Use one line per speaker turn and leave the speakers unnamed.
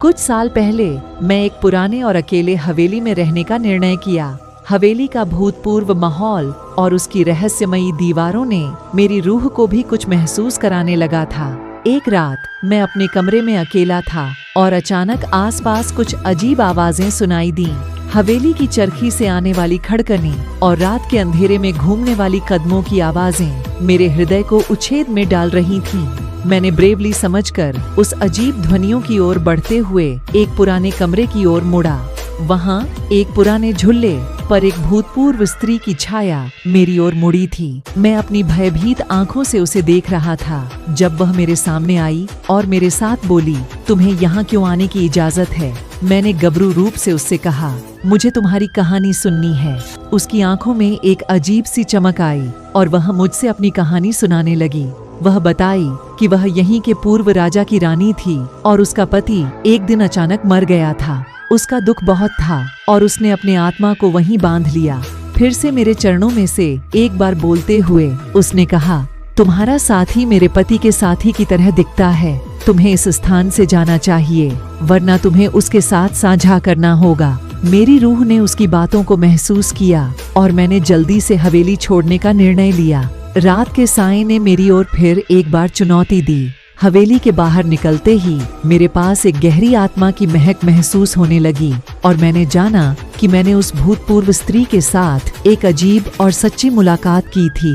कुछ साल पहले मैं एक पुराने और अकेले हवेली में रहने का निर्णय किया। हवेली का भूतपूर्व माहौल और उसकी रहस्यमयी दीवारों ने मेरी रूह को भी कुछ महसूस कराने लगा था। एक रात मैं अपने कमरे में अकेला था और अचानक आसपास कुछ अजीब आवाजें सुनाई दी। हवेली की चरखी से आने वाली खड़कनी और रात के अंधेरे में घूमने वाली कदमों की आवाजें मेरे हृदय को उछेद में डाल रही थीं। मैंने ब्रेवली समझकर उस अजीब ध्वनियों की ओर बढ़ते हुए एक पुराने कमरे की ओर मुड़ा। वहां एक पुराने झुल्ले पर एक भूतपूर्व स्त्री की छाया मेरी ओर मुड़ी थी। मैं अपनी भयभीत आंखों से उसे देख रहा था जब वह मेरे सामने आई और मेरे साथ बोली, तुम्हें यहाँ क्यों आने की इजाजत है? मैंने गबरू रूप से उससे कहा, मुझे तुम्हारी कहानी सुननी है। उसकी आंखों में एक अजीब सी चमक आई और वह मुझसे अपनी कहानी सुनाने लगी। वह बताई कि वह यहीं के पूर्व राजा की रानी थी और उसका पति एक दिन अचानक मर गया था। उसका दुख बहुत था और उसने अपने आत्मा को वहीं बांध लिया। फिर से मेरे चरणों में से एक बार बोलते हुए उसने कहा, तुम्हारा साथी मेरे पति के साथी की तरह दिखता है। तुम्हें इस स्थान से जाना चाहिए, वरना तुम्हें उसके साथ साझा करना होगा। मेरी रूह ने उसकी बातों को महसूस किया और मैंने जल्दी से हवेली छोड़ने का निर्णय लिया। रात के साए ने मेरी ओर फिर एक बार चुनौती दी। हवेली के बाहर निकलते ही मेरे पास एक गहरी आत्मा की महक महसूस होने लगी और मैंने जाना कि मैंने उस भूतपूर्व स्त्री के साथ एक अजीब और सच्ची मुलाकात की थी।